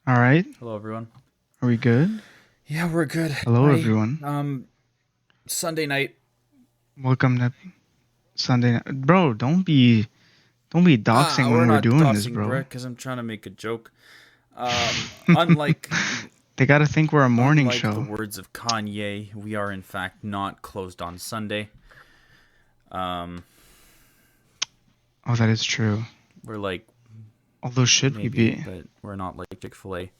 All right. Hello, everyone. Are we good? Yeah, we're good. Hello, Hi. everyone. Sunday night. Welcome to Sunday night. Bro, don't be doxing We're when we're not doing this, doxing bro. Brett because I'm trying to make a joke. Unlike They gotta think we're a morning unlike the show. words of Kanye, we are in fact not closed on Sunday. Um, Oh, that is true. we're like Although, should we maybe, be? but we're not like Chick-fil-A.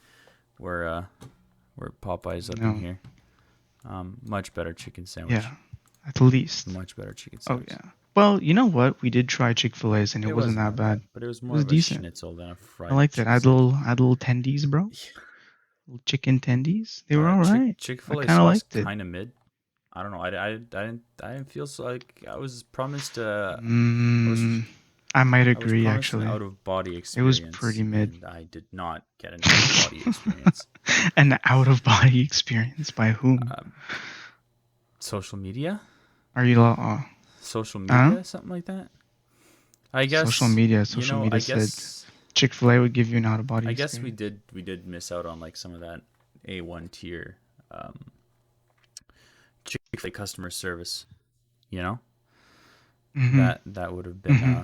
We're Popeyes up in No. here. Much better chicken sandwich. Yeah, at least. Much better chicken Oh, sandwich. yeah. Well, you know what? We did try Chick-fil-A's and it It wasn't wasn't that that bad. bad, but it was It more was of a decent. schnitzel than a I fried liked it. chicken sandwich. Add little tendies, bro. Little chicken tendies. They were all right. I Chick-fil-A kind of sauce liked it. kind of mid. I don't know. I didn't feel so like I was promised I was Mm, I might I was agree, promised an actually. out of body It was pretty experience, mid. and I did not get an out of body experience. An out of body experience by whom? Um, social media, Are you? social Huh? media, something like that. I Social guess media. you Social know. media said Chick-fil-A would give you an out of body I guess experience. we did miss out on like some of that A1 tier um, Chick-fil-A customer service. You know Mm-hmm. that would have been Mm-hmm.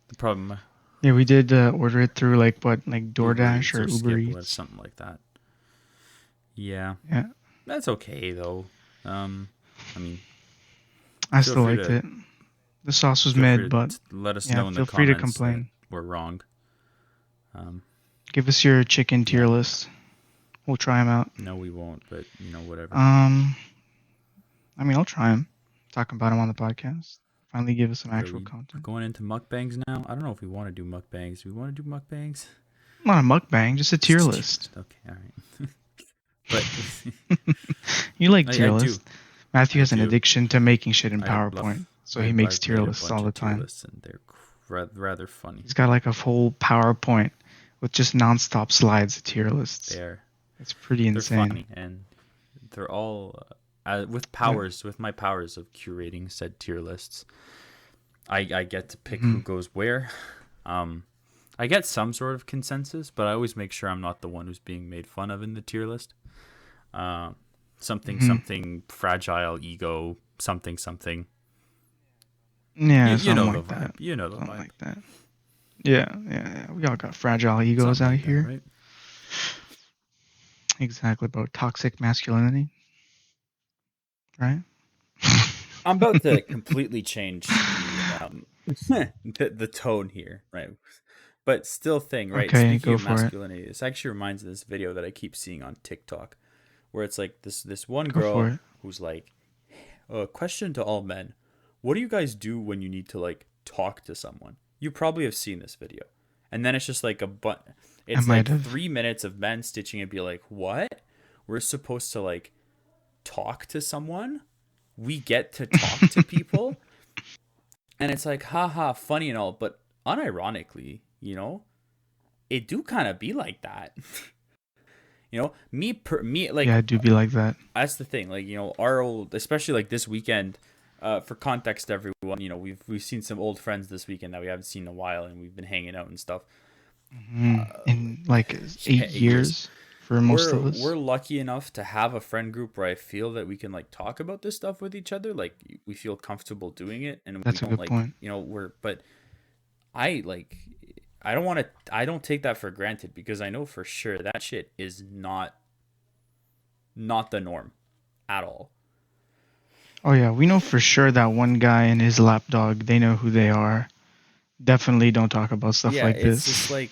the problem. Yeah, we did order it through like Uber DoorDash Eats or or Uber Skip or Eats. something like that. Yeah, Yeah, that's okay though. I mean, I feel still free liked to it. The sauce was feel free mid, to but let us yeah, know in the feel free to comments that complain. we're wrong. Um, Give us your chicken yeah, tier list. We'll try them out. no, we won't, but whatever. Um, I mean, I'll try them. Talk about them on the podcast. Finally, give us some Are actual we content. going into mukbangs now? I don't know if we want to do mukbangs. Do we want to do mukbangs? Not a mukbang, just a tier Just tier list. list. Okay, all right. But You like I tier do, list. Matthew I has an do. addiction to making shit in I PowerPoint, love. so he makes I've tier made a lists all bunch the of tier time. lists, and they're rather funny. He's got like a whole PowerPoint with just nonstop slides of tier lists. They're It's pretty they're insane. funny, and they're all Yeah. with my powers of curating said tier lists. I get to pick hmm who goes where. Um, I get some sort of consensus, but I always make sure I'm not the one who's being made fun of in the tier list. Um, hmm something fragile ego something something. Yeah, You something know the like vibe. that. You know the Something vibe. like that. Yeah, yeah, yeah. We all got fragile egos Something out like that, here. right? Exactly, about toxic masculinity, right? I'm about to completely change the the tone here, right? But still thing, right? Okay, Speaking go of for it. masculinity, this actually reminds me of this video that I keep seeing on TikTok where it's like this one Go for girl it. who's like, a question to all men. What do you guys do when you need to like talk to someone? You probably have seen this video. And then it's just like I it's might like have. 3 minutes of men stitching and be like, "What? We're supposed to like talk to someone? We get to talk to people?" And it's like, haha, funny and all, but unironically, it do kind of be like that. Me Yeah, like I do be like that. that's the thing. Like, our old, especially like this weekend. For context, everyone, we've seen some old friends this weekend that we haven't seen in a while, and we've been hanging out and stuff. In like eight 8 years. years for most of us. We're lucky enough to have a friend group where I feel that we can like talk about this stuff with each other. Like we feel comfortable doing it, and we That's a don't good like point. we're. But I like I don't want to. I don't take that for granted because I know for sure that shit is not the norm at all. Oh yeah, we know for sure that one guy and his lapdog, they know who they are. Definitely don't talk about stuff Yeah, like it's this. just like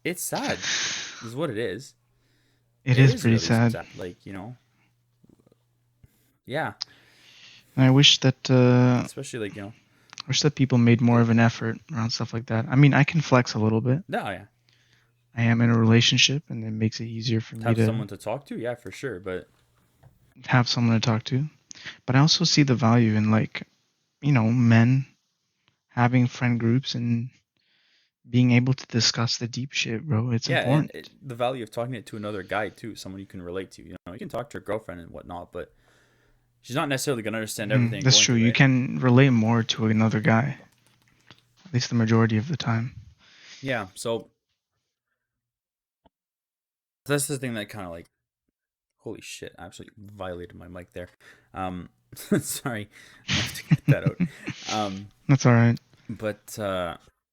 it's sad. Is what it is. It It is is pretty really sad. sad. Like yeah. And I Especially like wish that people made more like of an effort around stuff like that. I mean, I can flex a little bit. no, yeah. I am in a relationship, and it makes it easier for me Have to someone to talk to, yeah, for sure. But have someone to talk to. But I also see the value in like, men having friend groups and being able to discuss the deep shit, bro. It's yeah, and important. the value of talking it to another guy too, someone you can relate to. You can talk to your girlfriend and whatnot, but she's not necessarily gonna understand everything you're That's going true. through, You right? can relate more to another guy, at least the majority of the time. Yeah. So That's the thing that kind of like, holy shit, I absolutely violated my mic there. Sorry, I have to get that out. That's all right. But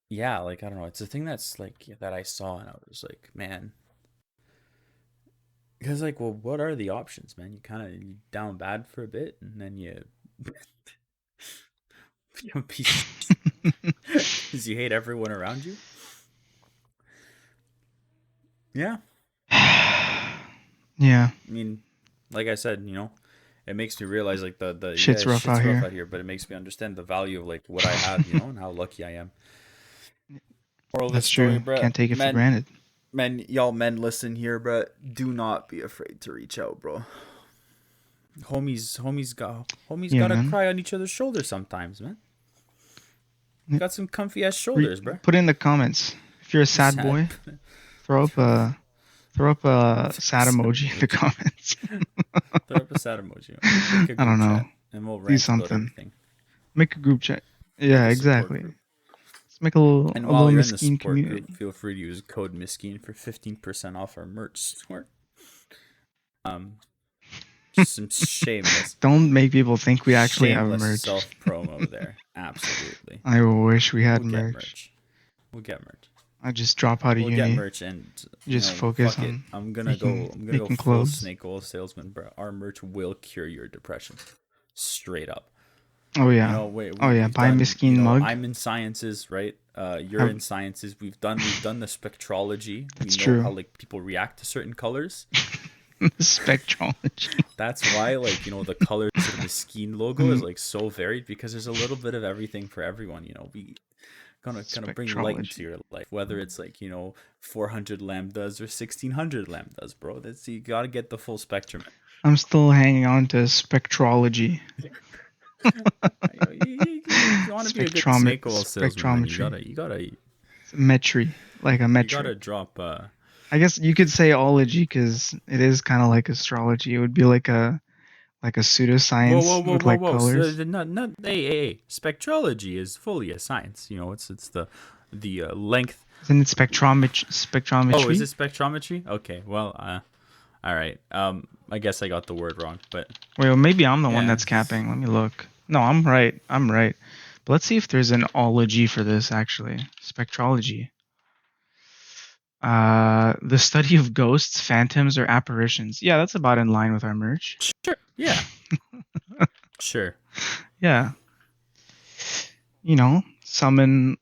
yeah, like I don't know, it's a thing that's like that I saw and I was like, man, because like, well, what are the options, man? You kind of down bad for a bit, and then you become a piece because you hate everyone around you. Yeah, Yeah, I mean, like I said, it makes me realize like the yeah, shit's rough out shit's rough here. out here, but it makes me understand the value of like what I have, and how lucky I am. Moral of the That's story, true. bro. Can't take it for Men, granted. y'all men listen here, bro. Do not be afraid to reach out, bro. Homies Yeah, gotta man. cry on each other's shoulders sometimes, man. Yeah, Got some comfy ass shoulders, bro. put it in the comments if you're a sad Sad. boy. Throw up a throw up a sad Sad emoji in the emoji. comments. Throw up a sad emoji. Make a I don't group know. chat, and we'll Do rant about something. everything. Make a group chat. Make Yeah, a support exactly. group. Let's make a little And a while little you're in the Miskeen support group, community. feel free to use code Miskeen for 15% off our merch store. Um, just some shameless, Don't make people think we actually have shameless merch. self promo there. Absolutely. I wish we had We'll get merch. merch. We'll get merch. I just drop out of We'll get uni. merch, and Just focus fuck it. on I'm gonna making go. I'm gonna go making full clothes. snake oil salesman, bro. Our merch will cure your depression, straight up. Oh yeah. Wait, Oh yeah. we've Buy done. Miskeen mug. I'm in sciences, right? You're Have in sciences. We've done the spectrology. We That's know how true. like people react to certain colors. Spectrology. That's why the colors of the Miskeen logo is Um, like so varied because there's a little bit of everything for everyone. We gonna bring light into spectrology. your life, whether it's like 400 lambdas or 1600 lambdas, bro. That's you gotta get the full spectrum. I'm still hanging on to spectrology. You want to be a good snake oil salesman, man. You Spectrometry. gotta you gotta Metry. Like a you gotta metric. drop. I guess you could say ology because it is kind of like astrology. It would be like a Whoa, whoa, pseudoscience whoa, with whoa, like whoa! So, colors. not hey. Spectrology is fully a science. It's the length. Isn't it spectrometry? Oh, is it Spectrometry? spectrometry? Okay, well, all right. I guess I got the word wrong, but Wait, well, maybe I'm the one yeah, that's capping. Let me look. No, I'm right. I'm right. But let's see if there's an ology for this actually. Spectrology. The study of ghosts, phantoms, or apparitions. Yeah, that's about in line with our merch. sure, yeah, sure. Yeah, summon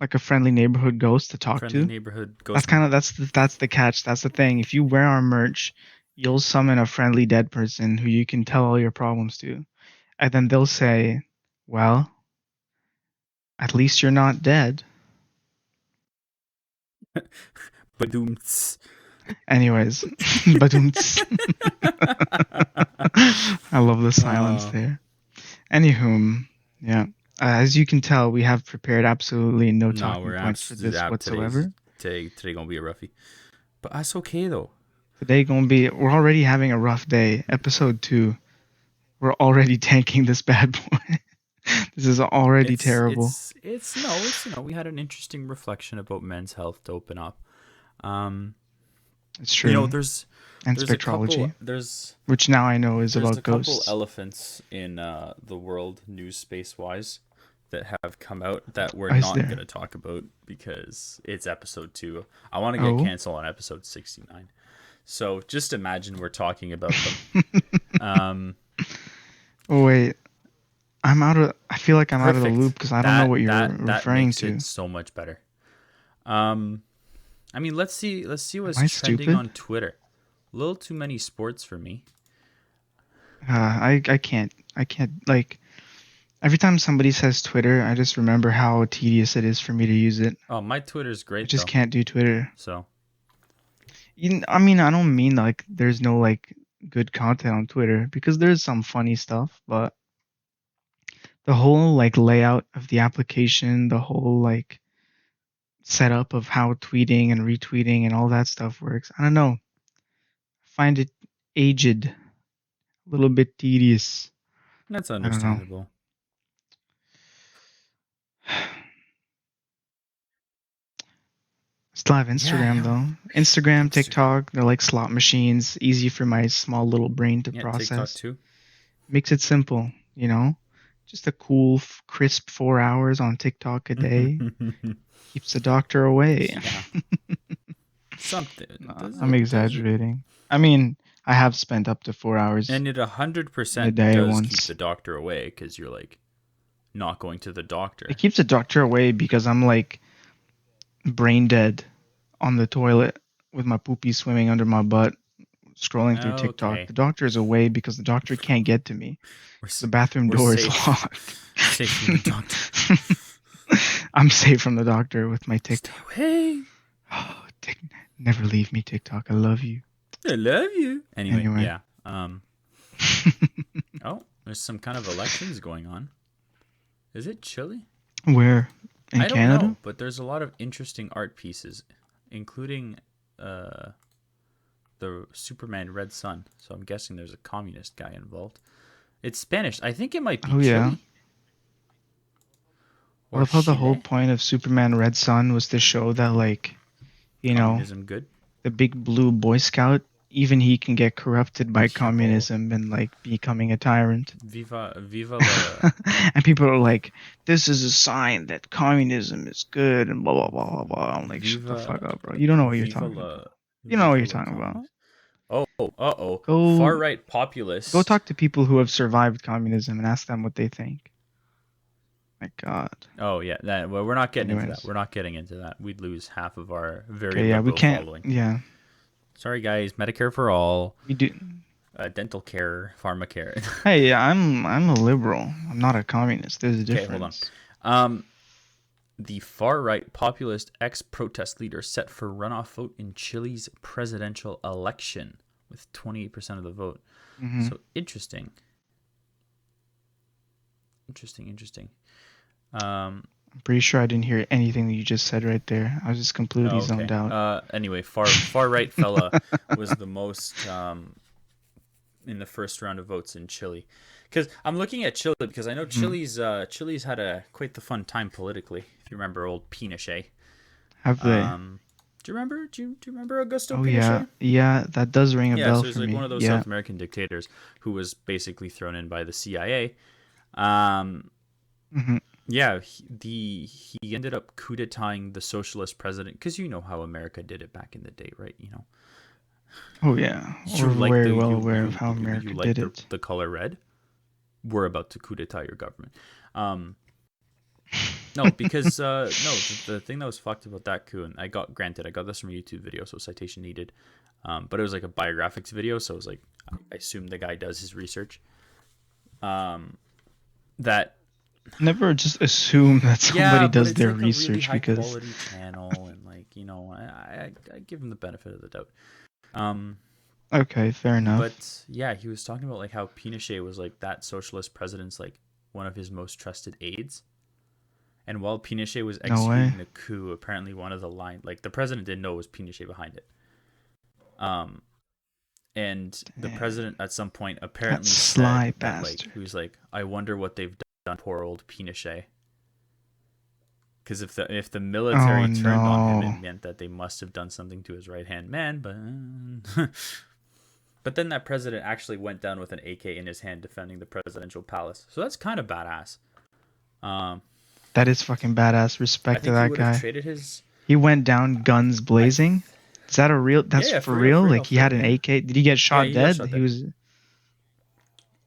like a friendly neighborhood ghost to talk Friendly to. neighborhood That's ghostman. kind of that's the catch. That's the thing. If you wear our merch, you'll summon a friendly dead person who you can tell all your problems to, and then they'll say, "Well, at least you're not dead." Badoomts. Anyways, but I love the silence uh, there. Anywho, yeah. As you can tell, we have prepared absolutely no no, talking we're points for this today's whatsoever. today gonna be a roughie, but that's okay though. Today gonna be we're already having a rough day. Episode 2. We're already tanking this bad boy. This is already terrible. It's no, it's we had an interesting reflection about men's health to open up. Um, It's true. there's And a couple spectrology, there's which now I know is there's a about couple ghosts. elephants in the world news space wise that have come out that we're Oh, is not there? gonna talk about because it's episode 2. I want to get Oh. canceled on episode 69. So just imagine we're talking about them. Um, Oh wait, I feel like I'm out of the loop perfect. because I don't know what you're That referring makes to. it so much better. Um, I mean, let's see Am what's I trending stupid? on Twitter. A little too many sports for me. I can't like every time somebody says Twitter, I just remember how tedious it is for me to use it. Oh, my Twitter's I great just though. can't do Twitter. So I mean, I don't mean like there's no like good content on Twitter because there's some funny stuff, but the whole like layout of the application, the whole like setup of how tweeting and retweeting and all that stuff works, I don't know. I find it aged, a little bit tedious. that's I don't know. understandable. Still have Yeah, Instagram yeah. though. Instagram, Instagram. TikTok, they're like slot machines, easy for my small little brain to Yeah, TikTok process. too. Makes it simple, you know? Just a cool, crisp 4 hours on TikTok a day keeps the doctor away. Yeah. Something Nah, does I'm it? Does it? exaggerating. I mean, I have spent up to 4 hours And it hundred in a percent day does keep once. the doctor away because you're like not going to the It doctor. keeps the doctor away because I'm like brain dead on the toilet with my poopy swimming under my butt, scrolling through TikTok. Okay, The doctor is away because the doctor can't get to me we're because the bathroom we're door is safe, locked. safe from the doctor. I'm safe from the doctor with my Stay TikTok. away. Oh, never leave me, TikTok. I love you. I love you. Anyway, Anyway. yeah. Oh, there's some kind of elections going on. Is it Chile? Where? In I don't Canada? know, but there's a lot of interesting art pieces, including uh, the Superman Red Sun. So I'm guessing there's a communist guy involved. It's Spanish. I think it might be Oh, yeah. Chile I or love how the whole Chile. point of Superman Red Sun was to show that, like, you know, Communism good. the big blue Boy Scout, even he can get corrupted by Yo, communism and, like, becoming a tyrant. viva la, And people are like, this is a sign that communism is good and blah, blah, blah, blah, blah. I'm like, shut the viva, fuck up, bro. You don't know what you're viva talking la, about. You know what viva you're la talking about. communist. Oh, uh-oh. Go Far right go populist. talk to people who have survived communism and ask them what they think. My God. Oh yeah, well, we're not getting into that. Anyways. We're not getting into that. We'd lose half of our very Okay, yeah, we liberal can't. following. Yeah, Sorry, guys. Medicare for all, we do. dental care, pharmacare. Hey, yeah, I'm a liberal. I'm not a communist. There's a Okay, hold on. difference. Um, the far right populist ex-protest leader set for runoff vote in Chile's presidential election with 28% of the vote. Hmm. So interesting. Interesting. Um, I'm pretty sure I didn't hear anything that you just said right there. I was just completely oh, zoned okay. out. Anyway, far right fella was the most in the first round of votes in Chile. Because I'm looking at Chile because I know Hmm. Chile's had a quite the fun time politically. If you remember old Pinochet. Have they? Do you remember? Do you remember Augusto Oh yeah, Pinochet? yeah. That does ring a Yeah, bell so he's for like one me. of those Yeah. South American dictators who was basically thrown in by the CIA. Um, Hmm. yeah, he ended up coup d'etat the socialist president because you know how America did it back in the day, right? You know, Oh yeah. you We're like very the well aware of how you America like did it. the color red. We're about to coup d'etat your government. Um, no, because no, the thing that was fucked about that coup, and I got granted, I got this from a YouTube video, so citation needed. But it was like a biographics video, so it was like I assume the guy does his research. That Never just assume that yeah, somebody but does it's their like a really research high because. quality channel, and like you know, I give him the benefit of the doubt. Um, Okay, fair enough. but yeah, he was talking about like how Pinochet was like that socialist president's like one of his most trusted aides. And while Pinochet was No way. executing the coup, apparently one of the line like the president didn't know it was Pinochet behind it. Um, and the Damn. president at some point That apparently sly said that like bastard. he was like, I wonder what they've done, poor old Pinochet. Because if the Oh military turned on him, it no. meant that they must have done something to his right hand man. But but then that president actually went down with an AK in his hand defending the presidential palace. So that's kind of badass. Um, That is fucking badass. I Respect to think he that would have guy. traded his. He went down guns I th- blazing. Is that a real? yeah, That's yeah, for for real, real? for real, Like he for had real. an Yeah, AK? Did he get yeah, shot he got dead? shot He dead. was.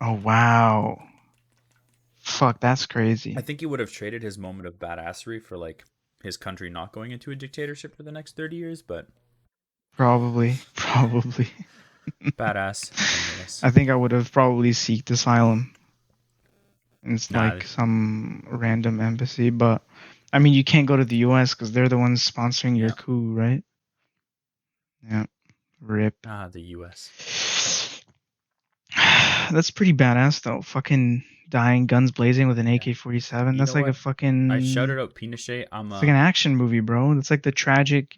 Oh wow. Fuck, that's I crazy. think he would have traded his moment of badassery for like his country not going into a dictatorship for the next 30 years. But Probably. Probably. badass nonetheless. I think I would have probably seeked asylum. It's Nah, like some random embassy, but I mean, you can't go to the US because they're the ones sponsoring your yeah, coup, right? Yeah. Rip. the U.S. That's pretty badass though. Fucking dying guns blazing with an Yeah, AK-47. you That's know like a what? I fucking shouted out Pinochet. it's like an action movie, bro. That's like the tragic,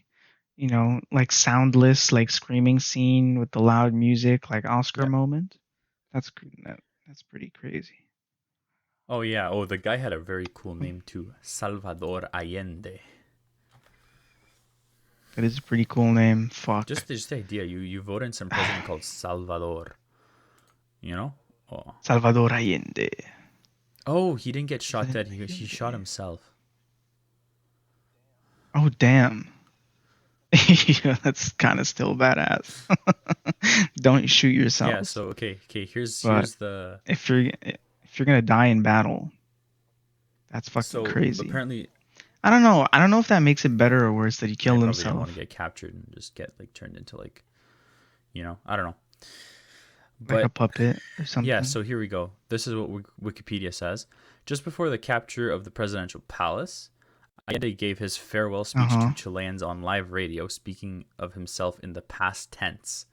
like soundless, like screaming scene with the loud music, like Oscar Yeah. moment. That's that's pretty crazy. Oh yeah. Oh, the guy had a very cool name too, Salvador Allende. That is a pretty cool name. Fuck. Just the idea. You vote in some president called Salvador. You know? Oh. Salvador Allende. Oh, he didn't get shot President dead. He shot Allende. himself. Oh, damn. Yeah, that's kind of still badass. Don't shoot Yeah. yourselves. So okay. But Here's the. if you're gonna die in battle, that's fucking So crazy. apparently, I don't know. I don't know if that makes it better or worse that he they killed probably didn't want to himself, get captured and just get like turned into like, I don't know. like a But puppet or yeah, something. so here we go. This is what Wikipedia says. Just before the capture of the presidential palace, Allende gave his farewell Uh speech huh. to Chileans on live radio, speaking of himself in the past tense,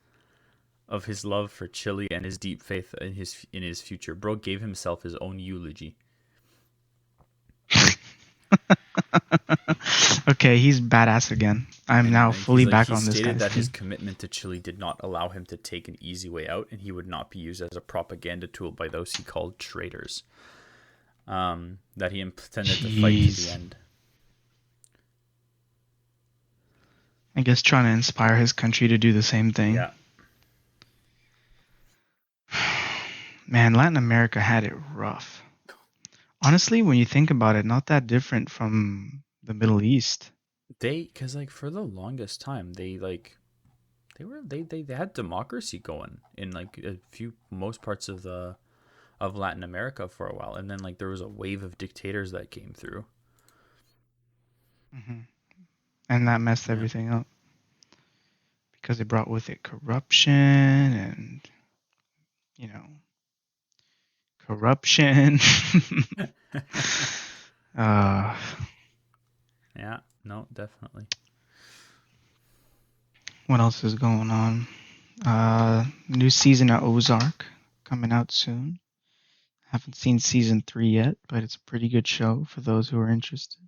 of his love for Chile and his deep faith in his future. Bro gave himself his own eulogy. Okay, he's badass again. I'm And now like he's fully like back he on this stated guy's that his team. commitment to Chile did not allow him to take an easy way out, and he would not be used as a propaganda tool by those he called traitors. That he intended to fight to the Jeez. end. I guess trying to inspire his country to do the same thing. Yeah, Man, Latin America had it rough. Honestly, when you think about it, not that different from the Middle East. because like for the longest time they had democracy going in like a few most parts of the of Latin America for a while, and then like there was a wave of dictators that came through. Hmm. And that messed Yeah. everything up because it brought with it corruption and, you know, corruption. uh, Yeah, no, definitely. what else is going on? New season of Ozark coming out soon. Haven't seen season 3 yet, but it's a pretty good show for those who are interested.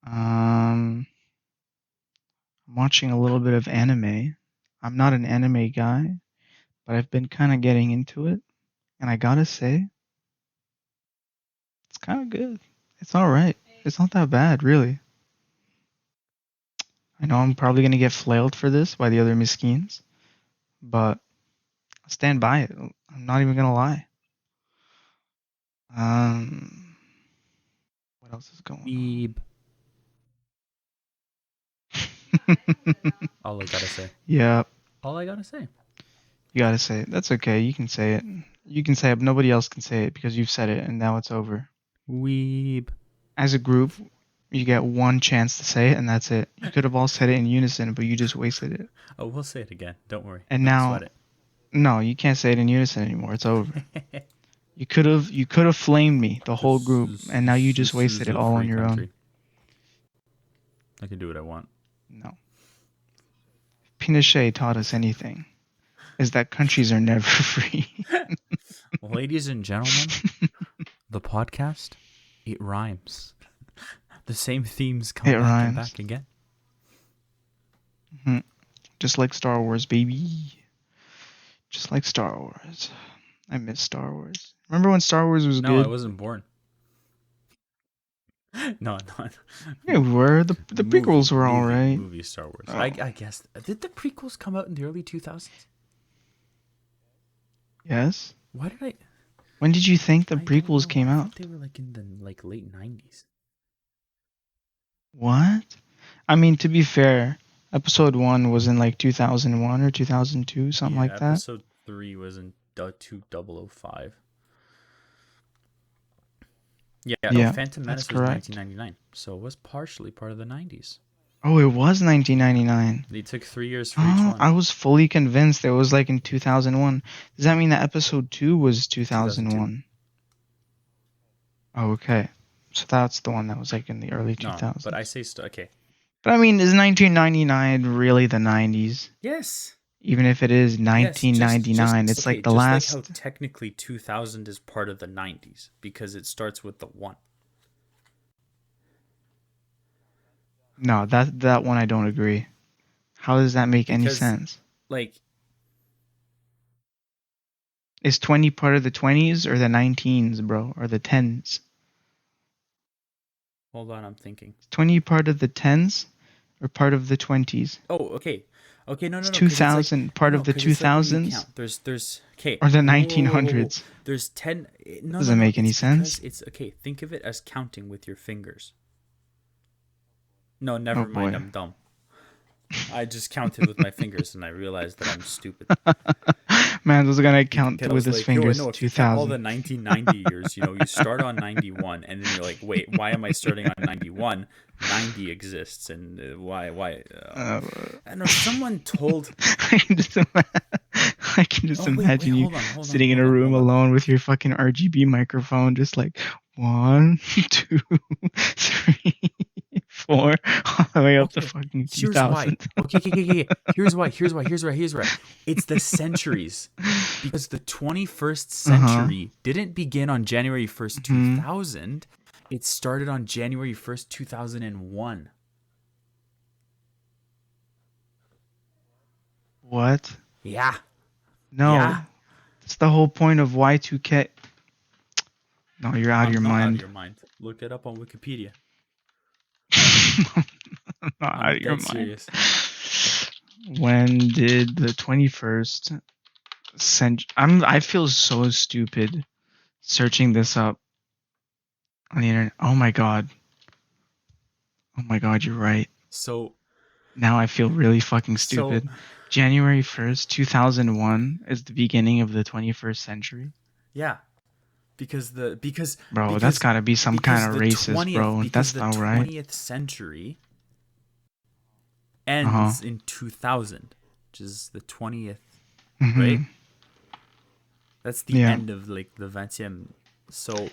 I'm watching a little bit of anime. I'm not an anime guy, but I've been kind of getting into it, and I gotta say, it's kind of good. It's all right. It's not that bad, really. I know I'm probably gonna get flailed for this by the other Miskeens, but I stand by it. I'm not even gonna lie. Um, what else is going Beeb. on? All I gotta say. Yeah, All I gotta say. you gotta say it. That's okay. You can say it. You can say it, but nobody else can say it because you've said it, and now it's over. Weeb. As a group, you get one chance to say it, and that's it. You could have all said it in unison, but you just wasted it. Oh, we'll say it again. Don't worry. And Don't now, sweat no, you can't say it in unison anymore. It's over. it. You could have flamed me, the whole this group, is and now you this, just this wasted is it a all on free your own. country. I can do what I want. No. Pinochet taught us anything, is that countries are never free. Ladies and gentlemen, the podcast, it rhymes. The same themes come It back and rhymes. back again. Mhm. Just like Star Wars, baby. Just like Star Wars. I miss Star Wars. Remember when Star Wars was No, I good? wasn't born. No, no. Yeah, we were. The prequels were all right. Movie Star Wars. Oh, I guess. Did the prequels come out in the early 2000s? yes. Why did I? When did you think the I don't prequels know. came I out? thought they were like in the like late 90s. What? I mean, to be fair, episode 1 was in like 2001 or 2002, something Yeah, like that. episode 3 was in 2005. Yeah, no, Yeah, Phantom that's Menace was correct. 1999, so it was partially part of the 90s. Oh, it was Yeah, 1999. they took 3 years for each Oh, one. I was fully convinced it was like in 2001. Does that mean that episode 2 was 2002. 2001? Oh, okay. So that's the one that was like in the early No, but I 2000s. say okay. But I mean, is 1999 really the 90s? Yes. Even if it is Yes, just 1999, it's okay, like the just like how last. technically 2000 is part of the 90s because it starts with the 1. No, that one I don't agree. How does that make any Because sense? like Is 20 part of the 20s or the 19s, bro? Or the 10s? hold on, I'm thinking. Is 20 part of the 10s or part of the 20s? Oh, okay. Okay, no, Is no, no, because it's like 2000 part no, of the because it's like when you 2000s count. There's okay. or the Whoa, whoa, whoa, whoa, whoa. 1900s? There's 10. No, no, Doesn't no. make any It's because sense. it's okay. Think of it as counting with your fingers. No, Oh never mind. boy. I'm dumb. I just counted with my fingers and I realized that I'm stupid. Man, those are gonna count Because I with was his like, yo, fingers. no, if you count all the 2000. 1990 years, you start on 91 and then you're like, wait, why am I starting on 91? 90 exists and why? Uh, I don't know. Someone told. I can just, I can just Oh, wait, imagine you hold on, hold on, sitting in hold a on, room hold on. alone with your fucking RGB microphone, just like 1, 2, 3, 4, all the way up to Okay, fucking here's why. 2000. Okay, okay, okay, okay. Here's why. It's the centuries. Because the 21st Uh-huh. century didn't begin on January 1st, Hmm. 2000. It started on January 1st, 2001. What? Yeah, No. yeah. That's the whole point of Y2K. No, you're out of I'm your not out of mind. your mind. Look it up on Wikipedia. I'm not I'm out of your dead mind. serious. When did the 21st century? I feel so stupid searching this up on the internet. Oh my god. Oh my god, you're right. So, Now I feel really fucking so, stupid. January 1st, 2001 is the beginning of the 21st century. yeah. Because Bro, that's because gotta be some kind because of the racist, 20th bro. because That's the not right. 20th century Uh huh. ends in 2000, which is the 20th, right? Hmm. That's the Yeah. end of like the 20th. So,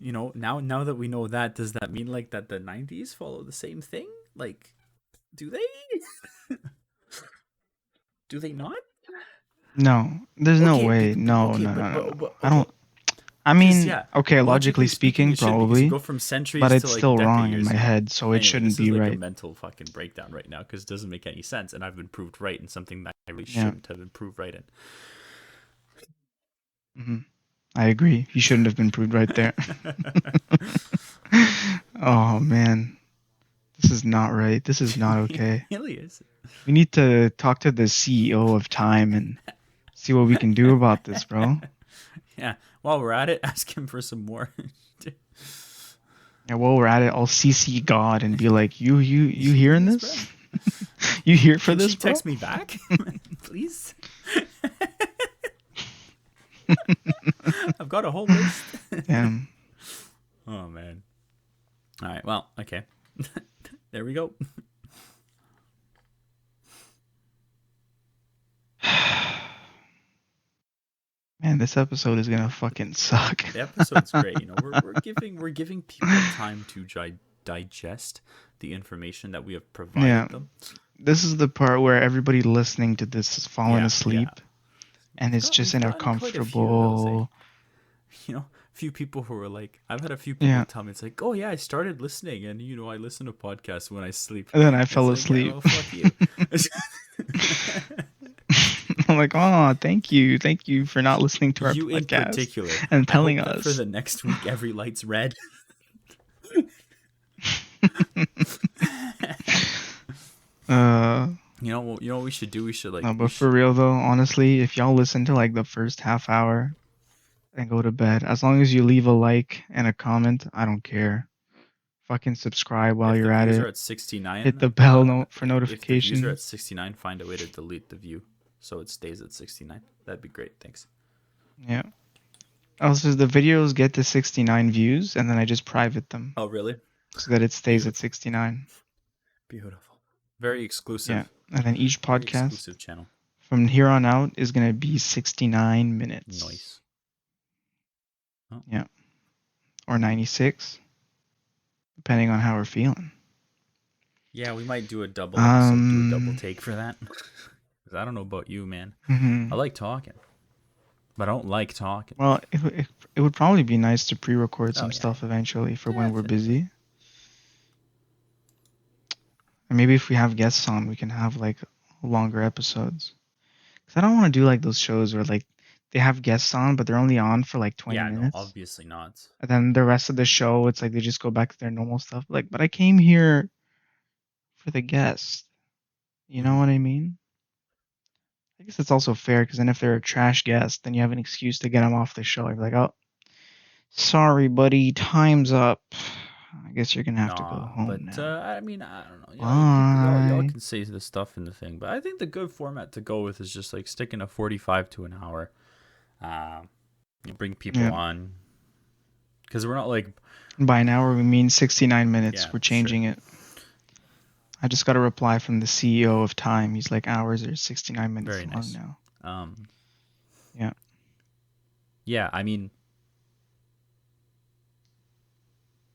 now that we know that, does that mean like that the 90s follow the same thing? Like, do they? Do they not? No, there's no Okay, way. No, okay, no, no, no, no. but I don't. okay, I because mean, yeah, okay, logically logically speaking, speaking, it should because you probably, go from but centuries to it's like still wrong in decades. my head, so it Anyway, shouldn't this is be like a right. mental fucking breakdown right now because it doesn't make any sense, and I've been proved right in something that I really Yeah. shouldn't have been proved right Hmm. I agree. He shouldn't have been proved right there. in. Oh man, this is not right. This is not It okay. really is. We need to talk to the CEO of Time and see what we can do about this, bro. Yeah. While we're at it, ask him for some more. Yeah, while we're at it, I'll CC God and be like, you You hearing hearing this, bro? this? You here for Can she this, bro? text me back, please? I've got a whole list. Damn. Oh man. All right. Well, okay. There we go. Man, this episode is gonna fucking suck. The episode's great. We're giving people time to digest the information that we have Yeah, provided them. this is the part where everybody listening to this has fallen Yeah, yeah. asleep and We've it's got just we've in a gotten quite a few of those, eh? comfortable. A few people who were like, I've had a few people Yeah, tell me it's like, oh yeah, I started listening, and I listen to podcasts when I sleep. and then I It's fell like, yeah, asleep. well, fuck you. I'm like, oh, thank you for not listening to our You in podcast particular. and I telling hope that for us. the next week every light's red. uh, What we should do? We should like no, we but for should. real though, honestly, if y'all listen to like the first half hour and go to bed, as long as you leave a like and a comment, I don't care. Fucking subscribe while If the you're at views are it. at 69, Hit the bell note for if the views are at notifications. 69, find a way to delete the view so it stays at 69. That'd be great. Thanks. Yeah. Also, the videos get to 69 views, and then I just private them Oh, really? so that it stays at Beautiful. 69. Beautiful. Very Yeah. exclusive. And then each Very podcast exclusive channel. from here on out is going to be 69 minutes. Nice. Oh. Yeah. Or 96, depending on how we're feeling. Yeah, we might do a double episode, do a double Um, take for that. Because I don't know about you, man. mhm. I like talking, but I don't like talking. Well, it would probably be nice to pre-record Oh, some yeah. stuff eventually for when we're Definitely. busy. And maybe if we have guests on, we can have like longer episodes. Because I don't want to do like those shows where like they have guests on, but they're only on for like 20 Yeah, no, minutes. obviously not. And then the rest of the show, it's like they just go back to their normal stuff. Like, but I came here for the guest. You What do know you what mean? I mean? I guess it's also fair because then if they're a trash guest, then you have an excuse to get them off the show. You're like, oh, sorry, buddy, time's up. I guess you're gonna have to go Nah, home but now. I mean, I don't know. Y'all Bye. can say the stuff in the thing, but I think the good format to go with is just like sticking to 45 to an hour. Um, you bring people Yeah. on because we're not like, By an hour, we mean 69 minutes. yeah, We're sure, changing it. I just got a reply from the CEO of Time. He's like, hours are 69 minutes very long nice. now. Um, Yeah. yeah, I mean,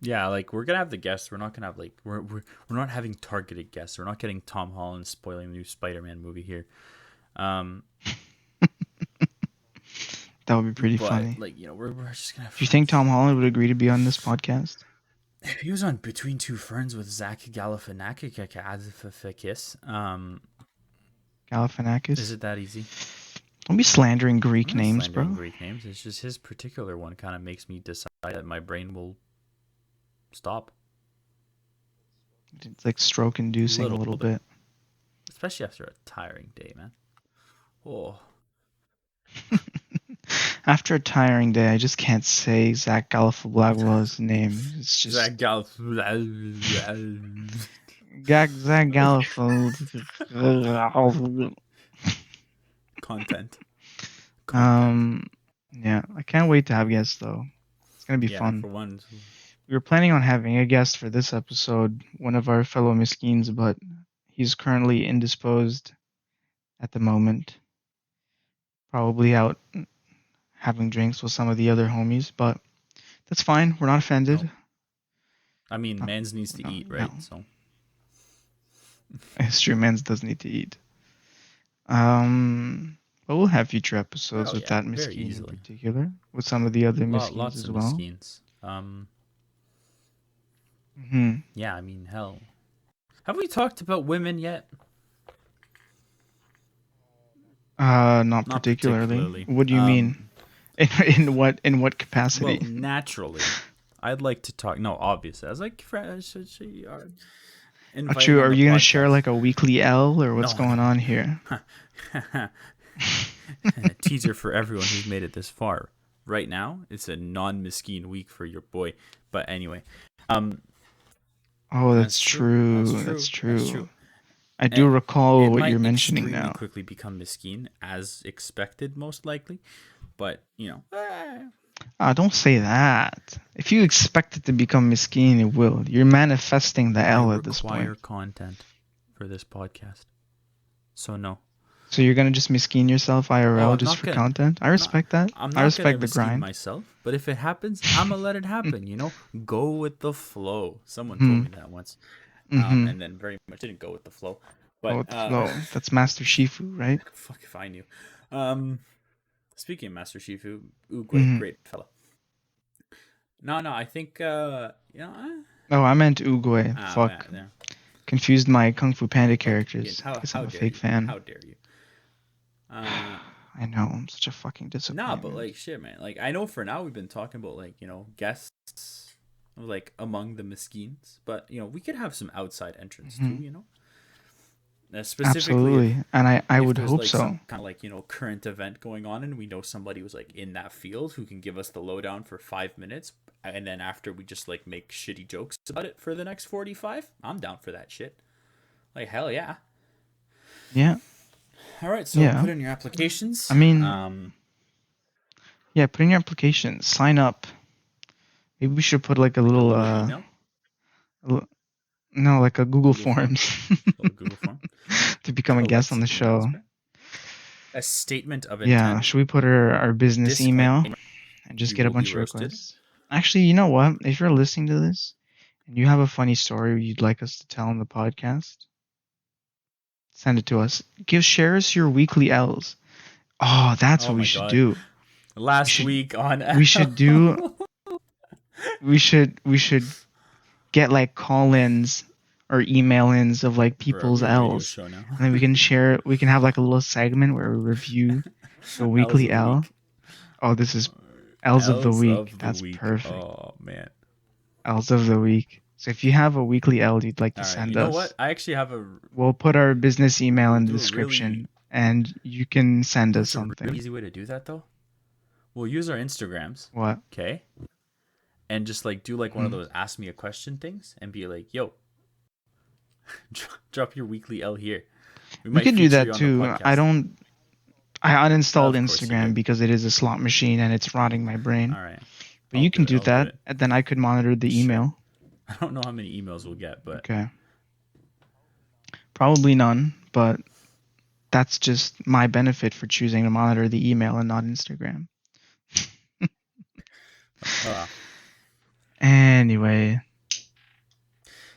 yeah, like we're gonna have the guests. We're not gonna have like we're not having targeted guests. We're not getting Tom Holland spoiling the new Spider-Man movie here. Um, That would be pretty but funny. like we're just gonna have Do you think friends. Tom Holland would agree to be on this podcast? He was on Between Two Ferns with Zach Galifianakis. Is Galifianakis? it that easy? Don't be slandering I'm Greek not names, slandering bro. Greek names. It's just his particular one kind of makes me decide that my brain will stop It's like stroke a inducing a little little bit, bit. especially after a tiring day, man. Oh, After a tiring day, I just can't say Zach Galifianakis' name. It's just Zach Galif. Zach Galifianakis. Content. Content. Um, yeah, I can't wait to have guests though. It's gonna be Yeah, fun. for one. We were planning on having a guest for this episode, one of our fellow Miskeens, but he's currently indisposed at the moment. Probably out having drinks with some of the other homies, but that's fine. We're not offended. No. I mean, No, mans needs to no, eat, no. right? So. It's true, Mans does need to eat. But we'll have future episodes Oh with yeah, that very Miskeen in easily. particular, with some of the other Miskeens Lots as of well. Miskeens. Hmm. Yeah, I mean, hell. Have we talked about women yet? Not Not particularly. particularly. What do you mean? In what Well, capacity? naturally, I'd like to talk. No, obviously, I was like, should she Oh, invite him true. on Are the you gonna share podcast? like a weekly L or what's No, going on here? no. Teaser for everyone who's made it this far. Right now, it's a non-Miskeen week for your boy. But anyway, um, Oh, that's that's true. That's true. That's true. That's true. true. I do And recall it what you're might mentioning extremely now. quickly become Miskeen, as expected, most likely. But Don't say that. If you expect it to become Miskeen, it will. You're manifesting the I L at this require point. content for this podcast. So no. So you're gonna just Miskeen yourself Oh, IRL I'm just not for gonna. content? I I'm not. respect that. I'm I not gonna respect the Miskeen grind. myself. But if it happens, I'm gonna let it happen. Go with the flow. Someone told Mm-hmm. me that once, Mm-hmm. and then very much didn't go with the flow. Go But with the flow. That's Master Shifu, right? fuck if I knew. Um, Speaking of Master Shifu, Oogway, Mm-hmm. great fella. No, I think Oh, I meant Oogway. man, Fuck. yeah. Confused my Kung Fu Panda Like, characters. Guess I'm how a dare fake you? fan. How dare you? Uh, I know. I'm such a fucking nah, but disappointment. like shit, man. Like I know for now we've been talking about like guests, like among the Miskeens, but we could have some outside entrance too. Mm-hmm. Specifically Absolutely. And I if would there's hope like some so. kind of like current event going on and we know somebody was like in that field who can give us the lowdown for 5 minutes, and then after we just like make shitty jokes about it for the next 45. I'm down for that shit. Like hell yeah. Yeah. All right, so Yeah. put in your applications. I mean, yeah, put in your application. Sign up. Maybe we should put like a like a little little email, no, like a Google Google form, Forms a little Google form. to become a guest on Collect the emails, show. right? A statement of Yeah, intent. should we put our business Disclaimer: email and just you get a will be bunch of roasted. requests? Actually, you know what? If you're listening to this and you have a funny story you'd like us to tell on the podcast, send it to us. Share us your weekly L's. Oh, that's Oh what we my should god! do. Last week on We should do we should get like call-ins or email-ins of like bro, people's we a radio L's, show now. and then we can have like a little segment where we review the L's weekly of the L. week. Oh, this is L's of the L's week. of the That's week. perfect. Oh man. L's of the week. So if you have a weekly L you'd like to All right. You send know what? us, I actually have a. we'll put our business email We'll in the do a really. description, and you can You send know us what's a really something. easy way to do that though? We'll use our Instagrams, What? okay, and just like do like one of Hmm. those ask me a question things, and be like, "Yo, drop your weekly L here. We We might could do feature that you on the too. podcast." I uninstalled Of course you do. Instagram because it is a slot machine and it's rotting my brain. All right, But you can do I'll do that, it. and then I could monitor the Sure. email. I don't know how many emails we'll get, but Okay. Probably none, but that's just my benefit for choosing to monitor the email and not Instagram. uh, Anyway,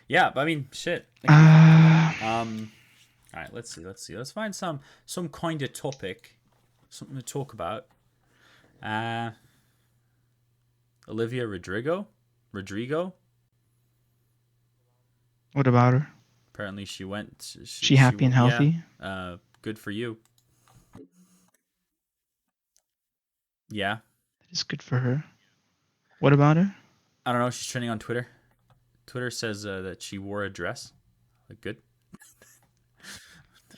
yeah. But I mean, shit, it could be fun. uh, All right, let's see. Let's find some kind of topic, something to talk about. Uh, Olivia Rodrigo. what about her? Apparently, she went. She happy and Yeah. healthy? Good for you. Yeah. That is good for her. What about her? I don't know. She's trending on Twitter. Twitter says that she wore a dress. Like, good.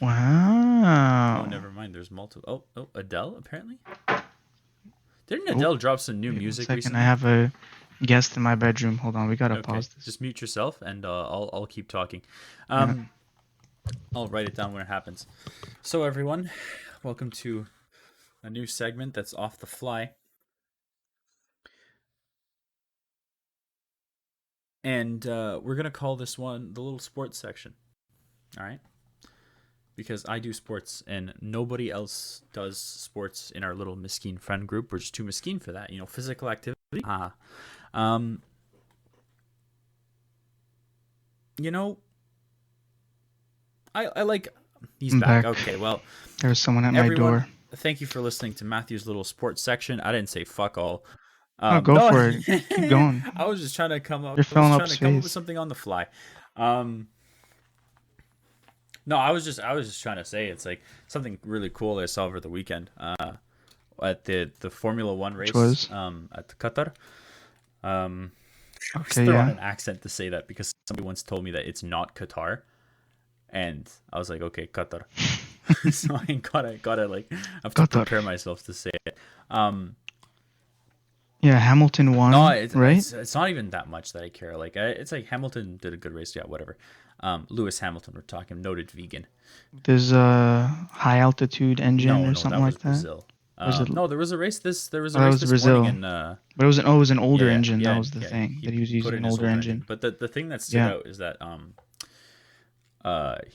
Oh, Wow. never mind. There's multiple. Oh, Adele apparently. Didn't Oh, Adele drop some new wait one music second. I recently? have a guest in my bedroom. Hold on, we gotta Okay, pause this. just mute yourself, and I'll keep talking. Yeah. Um, I'll write it down when it happens. So everyone, welcome to a new segment that's off the fly, and we're gonna call this one the little sports section. All right, because I do sports and nobody else does sports in our little Miskeen friend group. We're just too Miskeen for that. Physical activity. Um, you know, I like. He's I'm back. back. Okay, well, There's someone at my everyone, door. thank you for listening to Matthew's little sports section. I didn't say fuck all. Oh, go No, for it. Keep going. I was just trying to come up. You're I was filling up trying to come up with space. something on the fly. Um, no, I was just trying to say it's like something really cool I saw over the weekend. At the Formula One Which race. was? At Qatar. I was Okay, throwing yeah. an accent to say that because somebody once told me that it's not Qatar, and I was like, okay, Qatar. So I gotta like I have to Qatar. prepare myself to say it. Um, Yeah, Hamilton no, won, it's, right? it's it's not even that much that I care. Like it's like Hamilton did a good race, yeah, whatever. Lewis Hamilton, we're talking noted vegan. There's a high altitude engine No, or no, something that was like that. Brazil. Was it? No, there was Oh, a that race was this morning Brazil. in But it was an older engine. That yeah, was the yeah. thing He that he was put using it an in his older older engine. engine. But the thing that stood Yeah. out is that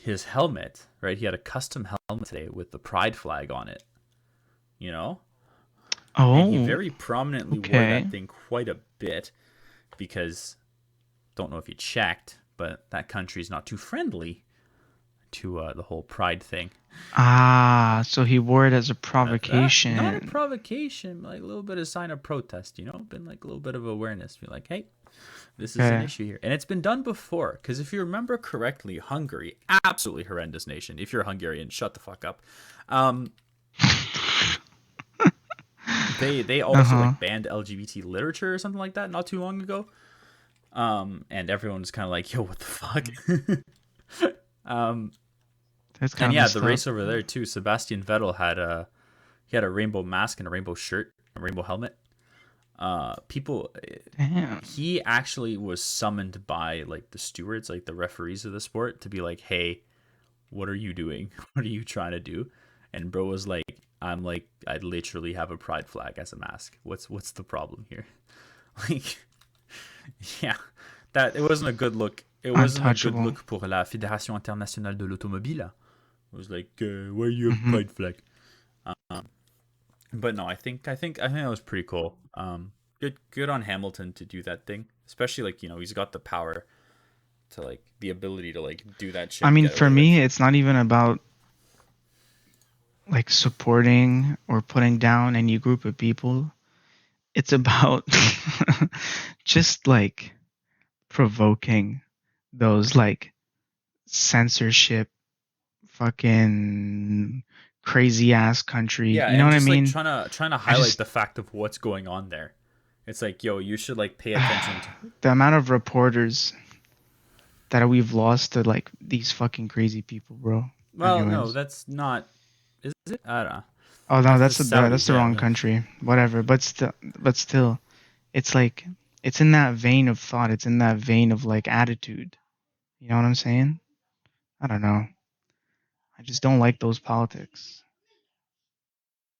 his helmet, right? He had a custom helmet today with the pride flag on it. You know? And he Oh, very prominently wore okay. that thing quite a bit because don't know if you checked, but that country's not too friendly to the whole pride thing. Ah, so he wore it as a Not a provocation. provocation, like a little bit of sign of protest, been like a little bit of awareness. Be like, hey, this is an Okay. issue here. And it's been done before. Because if you remember correctly, Hungary, absolutely horrendous nation. If you're a Hungarian, shut the fuck up. Um, they also Uh-huh. like banned LGBT literature or something like that not too long ago. And everyone was kind of like, yo, what the fuck? um, That's kind and of yeah, messed the up. race over there too. Sebastian Vettel had a rainbow mask and a rainbow shirt, a rainbow helmet. People, Damn. he actually was summoned by like the stewards, like the referees of the sport, to be like, hey, what are you doing? What are you trying to do? And bro was like, I literally have a pride flag as a mask. What's the problem here? Like, yeah, that it wasn't a good look. It wasn't a good Untouchable. look pour la Fédération Internationale de l'Automobile. It was like, why you have Mm-hmm. pride flag? But no, I think that was pretty cool. Good on Hamilton to do that thing, especially like he's got the power to like the ability to like do that shit I and mean, get for away me, with. it's not even about like supporting or putting down any group of people. It's about just like provoking those like censorship fucking crazy ass countries. Yeah, You know and what I just like mean? trying to I highlight just the fact of what's going on there. It's like, yo, you should like pay attention to. the amount of reporters. that we've lost to like these fucking crazy people, bro. Well, no, Anyways. that's not. Is it? I don't know. Oh no, That's the that's Saudis. the wrong Yeah. country. Whatever. But still, it's like it's in that vein of thought. It's in that vein of like attitude. You know what I'm saying? I don't know. I just don't like those politics.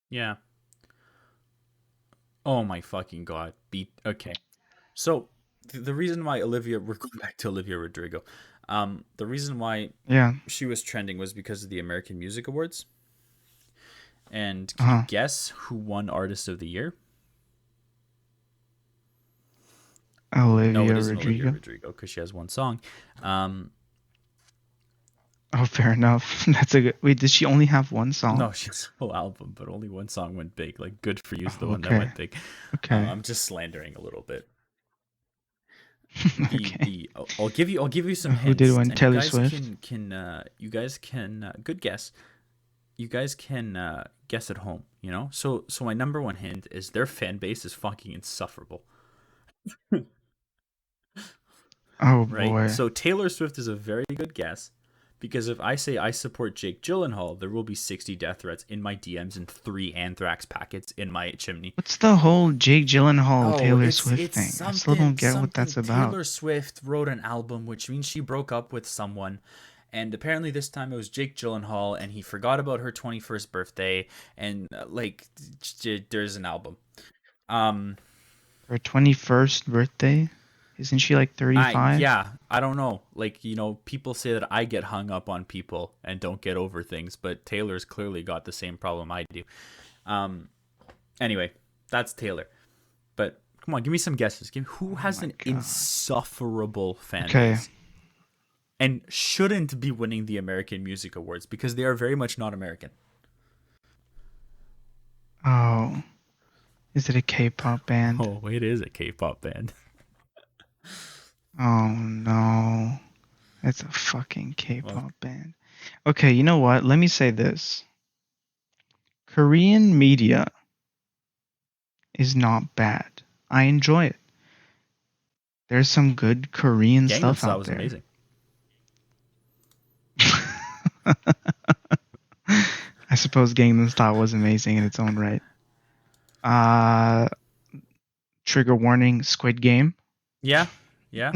Yeah. Oh my fucking god. Okay. So the reason why Olivia, we're going back to Olivia Rodrigo. The reason why Yeah. she was trending was because of the American Music Awards. And can you Uh-huh. guess who won Artist of the Year? No, it Olivia isn't Olivia Rodrigo. Rodrigo because she has one song. Um, Oh, fair enough. That's a good. Wait, did she only have one song? no, she has a whole album, but only one song went big. Like, good for you is the Oh, one that okay. went big. Okay. I'm just slandering a little bit. Okay. I'll give you some Who did hints, win? and you Taylor guys Swift. can good guess. You guys can guess at home. You know. So my number one hint is their fan base is fucking insufferable. Oh Right? boy. So Taylor Swift is a very good guess because if I say I support Jake Gyllenhaal, there will be 60 death threats in my DMs and 3 anthrax packets in my chimney. What's the whole Jake Gyllenhaal Oh, Taylor Swift thing? I still don't get what something that's about. Taylor Swift wrote an album which means she broke up with someone, and apparently this time it was Jake Gyllenhaal and he forgot about her 21st birthday, and there's an album. Um Her 21st birthday? Isn't she like 35? I don't know. Like, people say that I get hung up on people and don't get over things, but Taylor's clearly got the same problem I do. Um anyway, that's Taylor. But come on, give me some guesses. Who Oh has my an god. insufferable fan Okay. base and shouldn't be winning the American Music Awards because they are very much not American. Oh, is it a K-pop band? Oh, it is a K-pop band. Oh no. It's a fucking Well, K-pop band. Okay, you know what? Let me say this. Korean media is not bad. I enjoy it. There's some good Korean Gangnam stuff Style out was there. amazing. I suppose Gangnam Style was amazing in its own right. Uh, trigger warning, Squid Game. Yeah, yeah.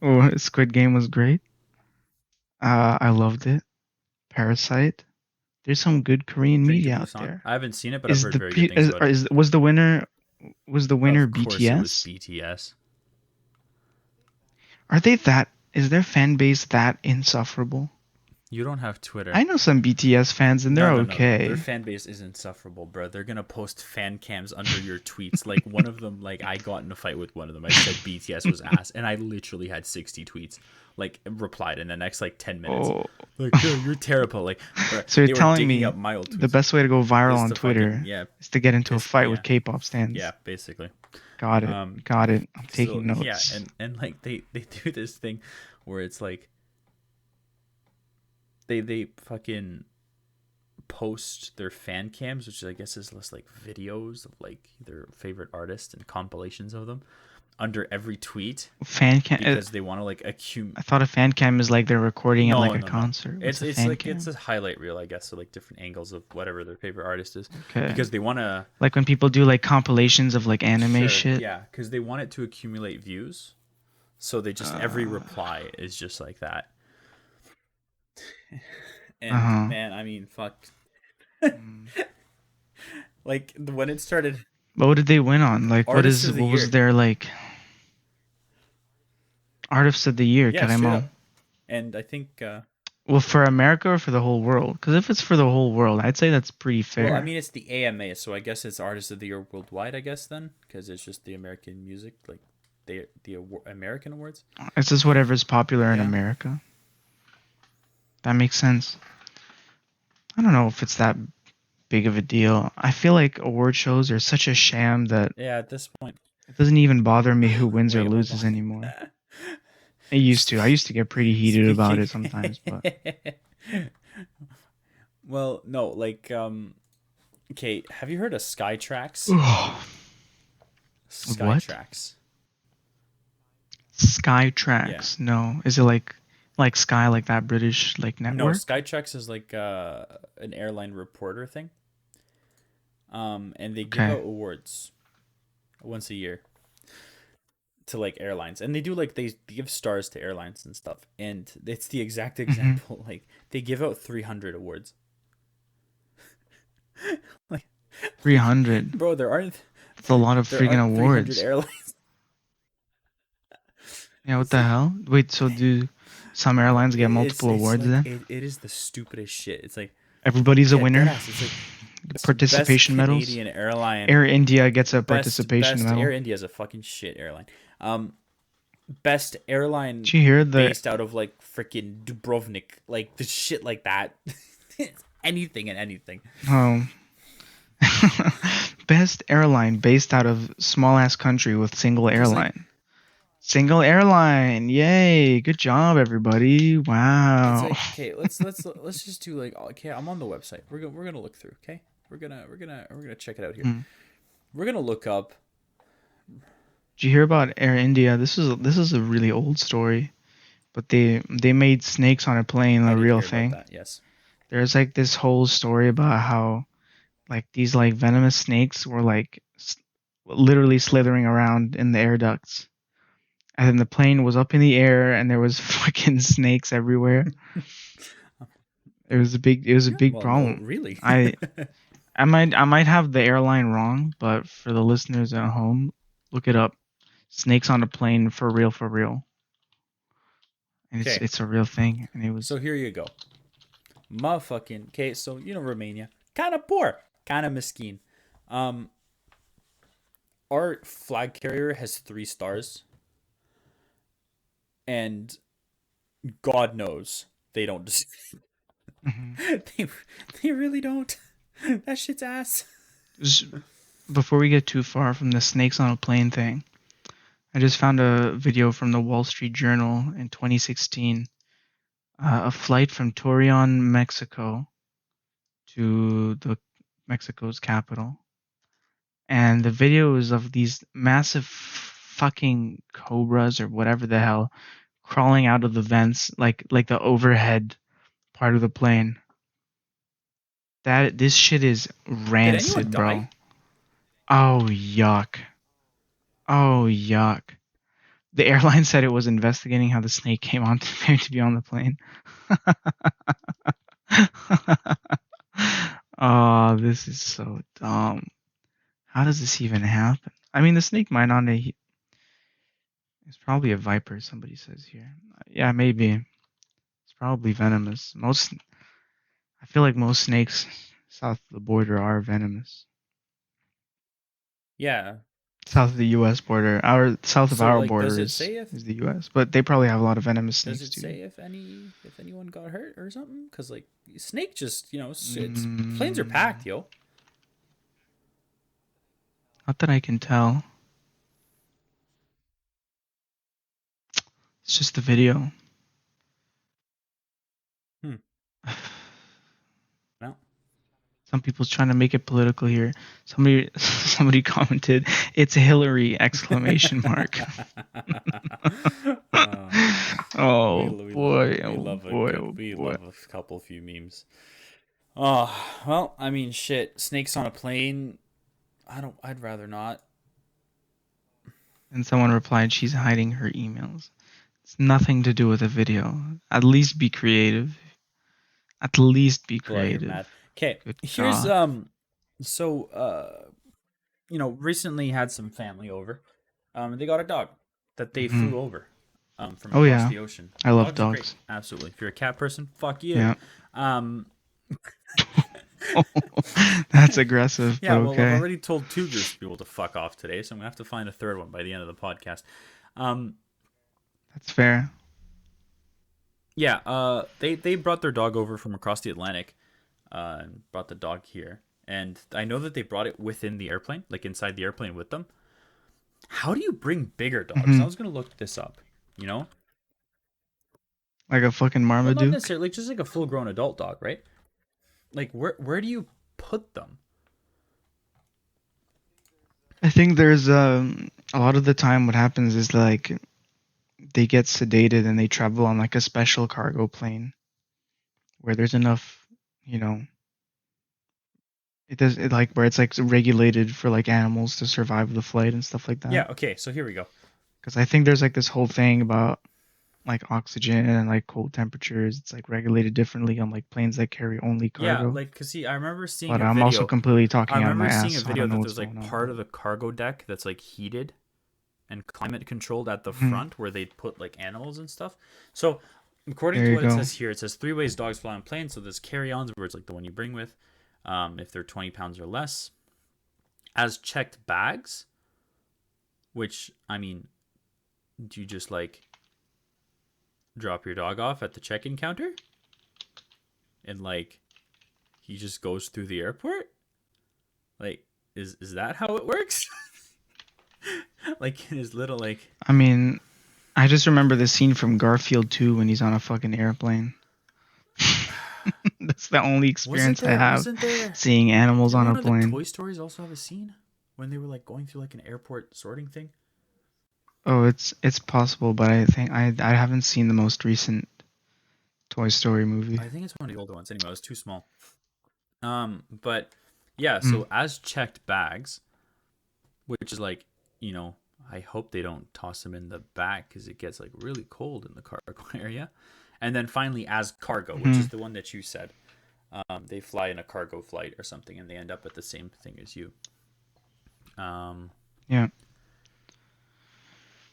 Oh, Squid Game was great. I loved it. Parasite. There's some good Korean Train to media out Busan. there. I haven't seen it, but I've Is heard the very good pre- things about it. is was the winner Of course, it was BTS? BTS. Are they that? Is their fan base that insufferable? You don't have Twitter. I know some BTS fans and No, they're no, no, no. Their okay. fan base is insufferable, bro. They're gonna post fan cams under your tweets. Like one of them, like I got in a fight with one of them. I said BTS was ass, and I literally had 60 tweets, like replied in the next like 10 minutes. Oh, Like, yo, you're terrible. Like, bro, so you're they were telling digging me up my old the tweets. best way to go viral Is on to fucking Twitter is to get into a fight with yeah, K-pop yeah, stands? basically. Got it. Um, Got it. I'm so taking yeah, notes. and like they do this thing where it's like they fucking post their fan cams, which I guess is less like videos of like their favorite artists and compilations of them under every tweet Fan cam. because they want to like accumulate. I thought a fan cam is like they're recording at like No, a no, no. concert. What's It's a it's fan like it's cam? a highlight reel, I guess, so like different angles of whatever their favorite artist is, Okay. because they want to. Like when people do like compilations of like anime Sure, shit. yeah, because they want it to accumulate views, so they just every Uh reply is just like that. And huh. man, I mean, fuck. Like when it started, But what did they win on? Like, artist of the what was year. their like artist of the year? Yeah, straight Karemo. up. And I think, Well, for America or for the whole world? Because if it's for the whole world, I'd say that's pretty well, I fair. mean, it's the AMA, so I guess it's artist of the year worldwide. I guess then, because it's just the American music, like the American awards. It's just whatever's popular in Yeah. America. That makes sense. I don't know if it's that big of a deal. I feel like award shows are such a sham that Yeah. At this point, it doesn't even bother me who wins or wait, hold loses on. anymore. It used to. I used to get pretty heated about Speaking. it sometimes, but Well, no, like, okay. Have you heard of Skytrax? what? Skytrax. Yeah. Skytrax. No. Is it like Sky, like that British like No, network? Skytrax is like an airline reporter thing. And they give Okay. out awards once a year to like airlines, and they do like they give stars to airlines and stuff. And it's the exact Mm-hmm. example. Like they give out 300 awards. like, like, 300. bro, there aren't That's a lot of there freaking aren't 300 awards. airlines. Yeah, what It's the like hell? Wait, so do some airlines get multiple it's awards like then? it is the stupidest shit. It's like Everybody's a yeah, dead winner. ass. It's like best Participation medals. Canadian airline, Air India gets a participation best Air medal. India is a fucking shit airline. Best airline Did you hear the based out of like freaking Dubrovnik, like the shit like that. Anything and anything. um best airline based out of small ass country with single Because like airline? Single airline. Yay. Good job everybody. it's Wow. like okay, let's just do like okay, I'm on the website. We're gonna look through. Okay, we're gonna check it out here. Hmm. We're gonna look up. Did you hear about Air India? This is a really old story, but they made snakes on a plane I a did real hear about thing. that. Yes. There's like this whole story about how like these like venomous snakes were like literally slithering around in the air ducts. And then the plane was up in the air and there was fucking snakes everywhere. It was a big Well, no, problem. really. I I might have the airline wrong, but for the listeners at home, look it up. Snakes on a plane for real. And it's Okay, it's a real thing and it was so here you go. Motherfucking okay. So Romania, kind of poor, kind of Miskeen. Um, our flag carrier has 3 stars, and God knows they don't. Mhm. they they really don't. That shit's ass. Just before we get too far from the snakes on a plane thing, I just found a video from the Wall Street Journal in 2016. A flight from Torreon, Mexico to the Mexico's capital. And the video is of these massive fucking cobras or whatever the hell crawling out of the vents like the overhead part of the plane. That this shit is Did anyone rancid, bro. die? Oh yuck. Oh yuck. The airline said it was investigating how the snake came on to be on the plane. Oh, this is so dumb. How does this even happen? I mean, the snake might not. It's probably a viper. Somebody says here. Yeah, maybe. It's probably venomous. I feel like most snakes south of the border are venomous. Yeah. South of the U.S. border, our south of So our like, border does it is say if is the U.S., but they probably have a lot of venomous does snakes it too. say if anyone got hurt or something? Because like snake just it's planes are Mm, packed, yo. not that I can tell. It's just the video. Hmm. Well. Some people's trying to make it political here. Somebody commented, "It's Hillary!" Exclamation mark. uh, Oh boy! Oh boy! Oh we boy! love a couple few memes. Oh well, I mean, shit. Snakes on a plane. I don't. I'd rather not. And someone replied, "She's hiding her emails." It's nothing to do with the video. At least be creative. At least be Bloody or creative. mad. Okay, Good here's God. So recently had some family over. They got a dog that they Hmm. flew over from Oh across yeah, the ocean. I love Dogs are great, dogs. absolutely. If you're a cat person, fuck you. Yeah. Um, That's aggressive, but yeah, well, I've okay. already told 2 groups of people to fuck off today, so I'm gonna have to find a third one by the end of the podcast. Um, That's fair. yeah, they brought their dog over from across the Atlantic, and brought the dog here, and I know that they brought it within the airplane, like inside the airplane with them. How do you bring bigger dogs? I Hmm. was gonna look this up. You know, Like a fucking well, not Marmaduke. necessarily, like just like a full grown adult dog, right? Like where do you put them? I think there's a lot of the time what happens is like they get sedated and they travel on like a special cargo plane where there's enough, you know, like where it's like regulated for like animals to survive the flight and stuff like that. Yeah. Okay. So here we go. Because I think there's like this whole thing about like oxygen and like cold temperatures. It's like regulated differently on like planes that carry only Yeah, cargo. like cause see, I remember seeing But a I'm also video. completely I talking out of my remember seeing ass, a so I video don't know that what's there's like going on. part of the cargo deck that's like heated and climate controlled at the Mhm. front where they put like animals and stuff. So according There to you what it go. says here, it says 3 ways dogs fly on planes. So there's carry-ons, where it's like the one you bring with, if they're 20 pounds or less. As checked bags, which I mean, do you just like drop your dog off at the check-in counter, and like he just goes through the airport? Like, is that how it works? Like in his little like I mean, I just remember the scene from Garfield 2 when he's on a fucking airplane. That's the only experience I have wasn't there seeing animals didn't on one a of the plane. Toy Stories also have a scene when they were like going through like an airport sorting thing? Oh, it's possible, but I think I haven't seen the most recent Toy Story movie. I think it's one of the older ones. Anyway, it was too small. But yeah, Mm. so as checked bags, which is like, I hope they don't toss them in the back because it gets like really cold in the cargo area. And then finally, as cargo, which Mhm. is the one that you said, they fly in a cargo flight or something, and they end up at the same thing as you. Yeah,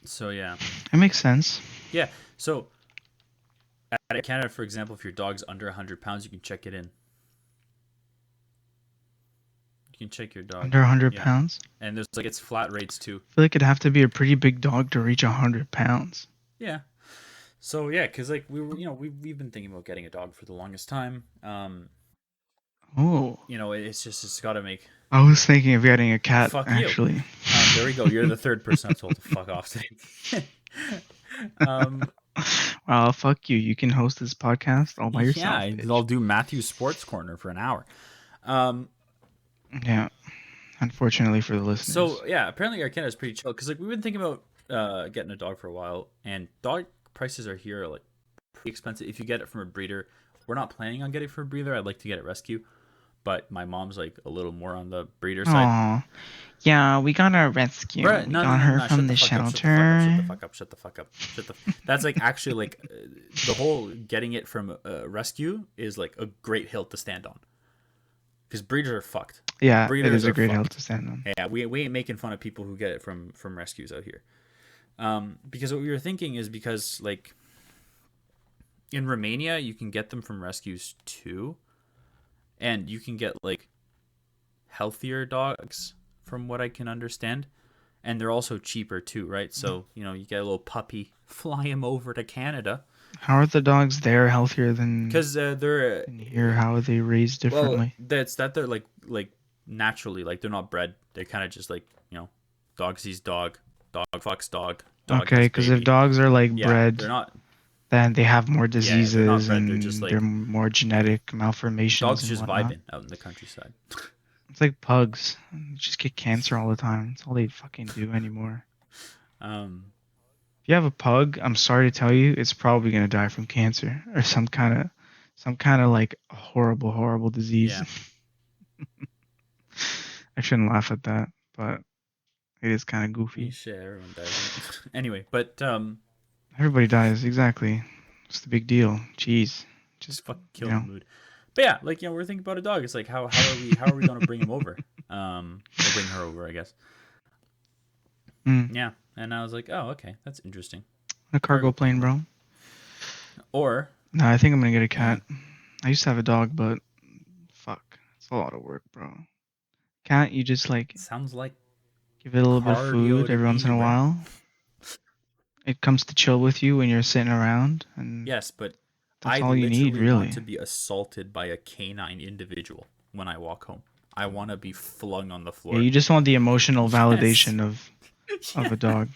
So yeah, it makes sense. yeah. So at Canada, for example, if your dog's under 100 pounds, you can check it in. You can check your dog Under in. 100 Yeah, pounds? and there's like it's flat rates too. I feel like it'd have to be a pretty big dog to reach 100 pounds. Yeah. So yeah, because like we were, we've been thinking about getting a dog for the longest time. Oh, It's got to make. I was thinking of getting a cat, Fuck you. actually. There we go. You're the third person I've told to fuck off today. Well, fuck you. You can host this podcast all by yourself, Yeah, bitch. I'll do Matthew's Sports Corner for an hour. Yeah, unfortunately for the listeners. So yeah, apparently our Canada is pretty chill because like we've been thinking about getting a dog for a while, and dog prices are here like pretty expensive if you get it from a breeder. We're not planning on getting it from a breeder. I'd like to get it rescue, but my mom's like a little more on the breeder side. Aw. Yeah, we got our rescue. Right? We No, got her from the shelter. Shut the fuck up. That's like actually like the whole getting it from rescue is like a great hill to stand on. Because breeders are fucked. Yeah, Breeders it is a are great hill fucked. to stand on. Yeah, we ain't making fun of people who get it from rescues out here. Because what we were thinking is because like in Romania you can get them from rescues too, and you can get like healthier dogs from what I can understand, and they're also cheaper too, right? So you get a little puppy, fly him over to Canada. How are the dogs there healthier than Because they're here? How are they raised differently? that's that they're like naturally like they're not bred. They're kind of just like dog sees dog, dog fucks dog, dog Okay, has because if baby. dogs are like Yeah, bred, they're not. then they have more Yeah, they're not diseases bred. and They're just they're like more genetic malformations dogs and just whatnot. vibing out in the countryside. It's like pugs. They just get cancer all the time. That's all they fucking do anymore. If you have a pug, I'm sorry to tell you, it's probably gonna die from cancer or some kind of like horrible disease. Yeah. I shouldn't laugh at that, but it is kind of goofy. Shit, everyone dies. Anyway, but Everybody dies, exactly. What's the big deal? Jeez, just fucking kill the mood. But yeah, like we're thinking about a dog. It's like how are we gonna bring him over? Or bring her over, I guess. Yeah, and I was like, oh, okay, that's interesting. A cargo plane, bro. Or no, I think I'm gonna get a cat. I used to have a dog, but fuck, it's a lot of work, bro. Cat, you just like sounds like give it a little bit of food every once in a while. It comes to chill with you when you're sitting around, and yes, but that's I all you need, really. want to be assaulted by a canine individial when I walk home. I want to be flung on the floor. Yeah, you just want the emotional validation of a dog.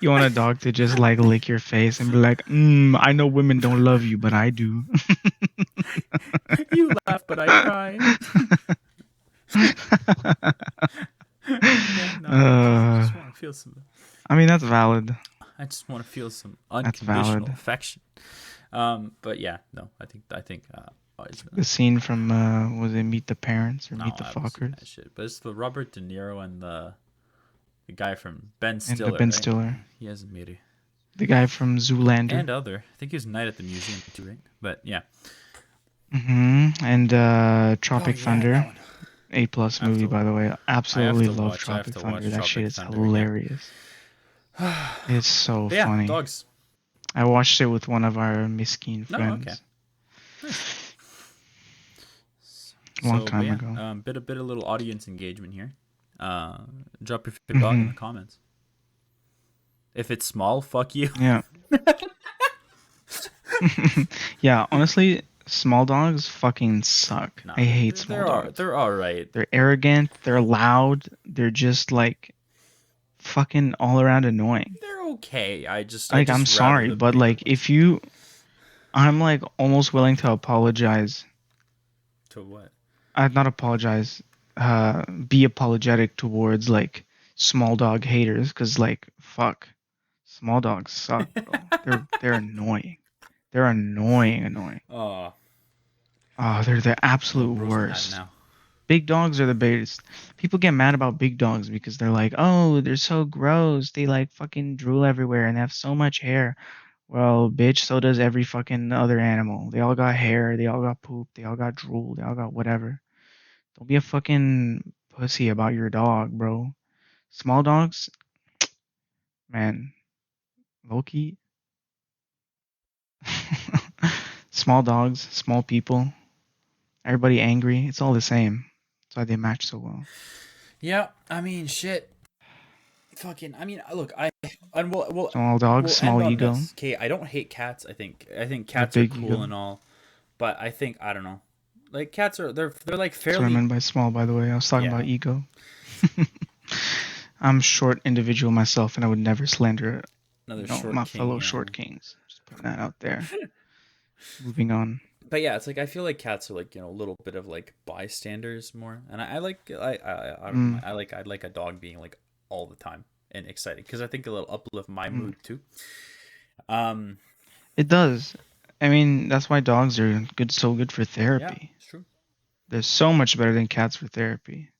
You want a dog to just like lick your face and be like, I know women don't love you, but I do. You laugh, but I cry. Yeah, no, I just want to feel some. I mean, that's valid. valid. I just want to feel some That's unconditional valid. affection. But yeah, no, I think is The scene from was it Meet the Parents or no, Meet the I haven't seen that Fockers? shit. But it's the Robert De Niro and the guy from Ben And the Stiller, Ben right? Stiller. He hasn't made it. The guy from Zoolander. And other. I think he was Night at the Museum too, right? But yeah. And Oh Tropic yeah, that Thunder. one. A+ I have movie, to. by the way. I have Absolutely to love watch. I have Tropic to Thunder. watch That shit Tropic is Thunder again. hilarious. It's so But yeah, funny. dogs. I watched it with one of our Miskeen No, okay. friends. Nice. Long So, but time yeah, ago. bit of little audience engagement here. Drop your favorite dog in the comments. If it's small, fuck you. Yeah. Yeah, honestly, small dogs fucking suck. Nah, I hate small dogs. they're all right. They're arrogant, they're loud, they're just like fucking all around annoying. They're okay. I just Like, I'm rather sorry, the but bigger like ones. I'm like almost willing to apologize. To what? I'd not apologize, be apologetic towards like small dog haters, cause like fuck, small dogs suck, bro. They're annoying. They're annoying. Oh, Oh, they're the little absolute bro's mad worst. now. Big dogs are the best. People get mad about big dogs because they're like, oh, they're so gross. They like fucking drool everywhere and they have so much hair. Well, bitch, so does every fucking other animal. They all got hair, they all got poop, they all got drool, they all got whatever. Don't be a fucking pussy about your dog, bro. Small dogs, man, Loki. Small dogs, small people, everybody angry. It's all the same. That's why they match so well. Yeah, I mean, shit. Fucking. I mean, look. And Small dogs, we'll end small on ego, this. Okay, I don't hate cats. I think or cats are big cool ego. and all, but I don't know. Like cats are they're like That's what I fairly. meant by small, by the way. I was talking Yeah. about ego. I'm a short individual myself, and I would never slander, Another short my king. fellow Yeah. short kings. Just putting that out there. Moving on. But yeah, it's like I feel like cats are like a little bit of like bystanders more, and I like I don't know Mm, I'd like a dog being like all the time and excited because I think it'll uplift my mm. mood too. Um, It does. I mean, that's why dogs are so good for yeah, therapy. it's true. They're so much better than cats for therapy.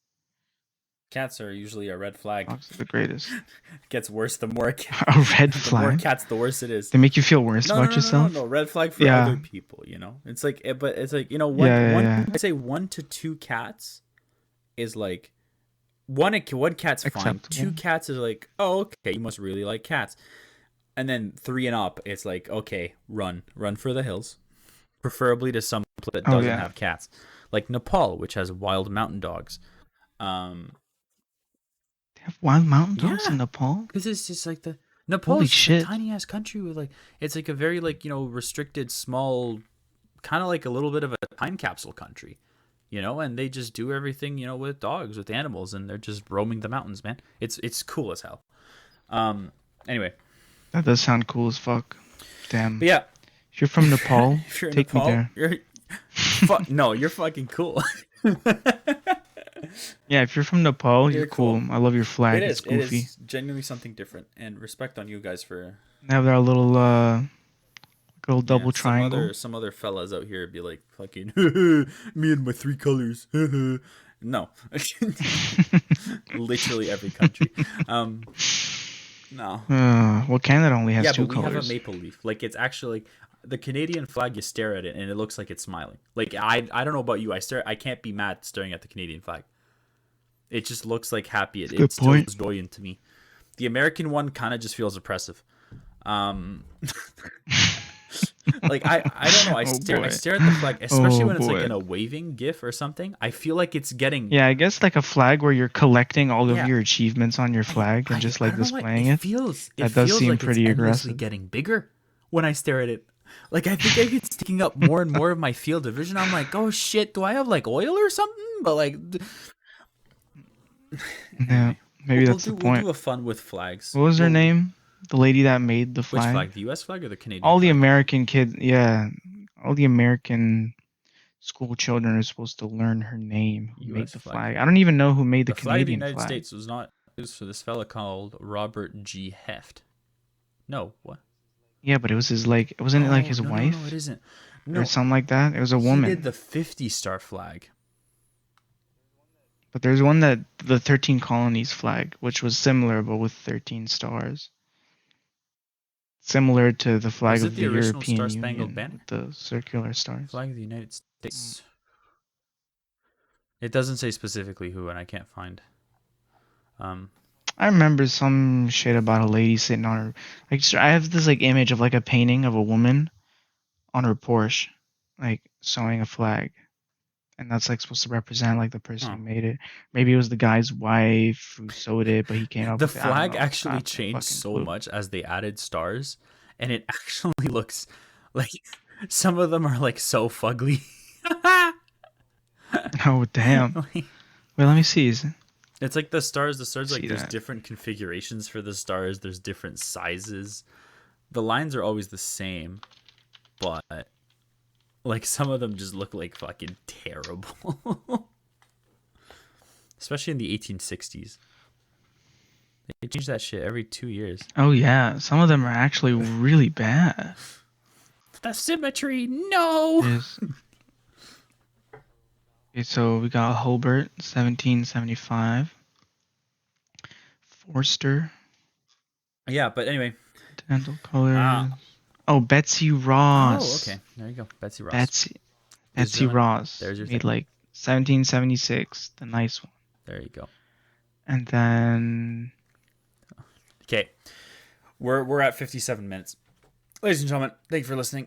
Cats are usually a red flag. Dogs are the greatest. It gets worse the more A red the more flag? cats, the worse it is. They make you feel worse No, no, about no, no, no, yourself? no. Red flag for Yeah. other people. It's like, but it's like Yeah, yeah, yeah. I'd say 1 to 2 cats is like one cat's fine. Acceptable. 2 cats is like, oh, okay, you must really like cats. And then 3 and up, it's like, okay, run for the hills, preferably to some place that Oh, doesn't yeah. have cats, like Nepal, which has wild mountain dogs. Um, They have wild mountain dogs in yeah, Nepal? because it's just like Nepal Holy is just a shit. tiny ass country with like it's like a very like restricted small, kind of like a little bit of a time capsule country. And they just do everything, with dogs, with animals, and they're just roaming the mountains, man. It's cool as hell. Anyway, That does sound cool as fuck. Damn. but yeah, If you're from Nepal, if you're in take me Nepal, there. no, you're fucking cool. Yeah, if you're from Nepal, you're You're cool. cool. I love your flag. It's It goofy. is genuinely something different, and respect on you guys for They have their little yeah. double triangle. Some other fellas out here be like fucking me and my 3 colors. No, literally every country. No. Well, Canada only has Yeah, two but we have a colors. maple leaf. Like it's actually like the Canadian flag. You stare at it and it looks like it's smiling. Like I don't know about you. I can't be mad staring at the Canadian flag. It just looks like happy. It Good instills point. joy into me. The American one kind of just feels oppressive. Like I don't know. I boy. stare at the flag, especially Oh when it's like boy. in a waving GIF or something. I feel like it's getting. Yeah, I guess like a flag where you're collecting all of Yeah. your achievements on your flag and just I like don't know why displaying it it. feels. It That does feels seem like pretty it's endlessly aggressive. getting bigger when I stare at it. Like I think it's taking up more and more of my field of vision. I'm like, oh shit, do I have like oil or something? But like, Yeah, anyway, maybe that's the we'll do point. a fun with flags. What was her name? The lady that made the Which flag? flag? The U.S. flag or the Canadian All the flag? American kids, yeah, all the American school children are supposed to learn her name, who made U.S. the flag. flag. I don't even know who made the The flag of the Canadian United flag. States was not. It was for this fella called Robert G. Heft. No, what? Yeah, but it was his like, wasn't it like Oh, his no, it wife isn't. or No, something like that? It was a he did woman. the 50-star flag. But there's one that the 13 colonies flag, which was similar but with 13 stars. Similar to the flag Was it of the the original European Star Spangled Union Banner? with the circular stars. Flag of the United Mm. States. It doesn't say specifically who, and I can't find. Um, I remember some shit about a lady sitting on her. Like, I have this like image of like a painting of a woman on her Porsche, like sewing a flag, and that's like supposed to represent like the person huh. who made it. Maybe it was the guy's wife who sewed it, but he came up The with it. I don't flag know. I actually have no changed fucking so clue. much as they added stars, and it actually looks like some of them are like so fugly. Oh damn! Like, Wait, let me see. it's like the stars. The stars, See like, there's that? different configurations for the stars. There's different sizes. The lines are always the same, but like some of them just look like fucking terrible. Especially in the 1860s. They change that shit every 2 years. Oh yeah, some of them are actually really bad. The symmetry, no. Is okay, so we got Hulbert, 1775. Forster, Yeah, but anyway. Continental Ah. Colors. Oh, Betsy Oh, Ross. okay. There you go. Betsy Ross. Betsy Is Betsy German. Ross There's your made thing. like 1776, the nice one. There you go. And then Okay. We're at 57 minutes. Ladies and gentlemen, thank you for listening.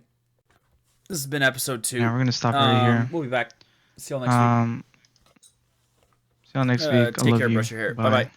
This has been episode 2. yeah, we're gonna stop right here. We'll be back. See y'all next week. Um, see y'all next week. I Take love care. you. Brush your hair. Bye Bye. bye.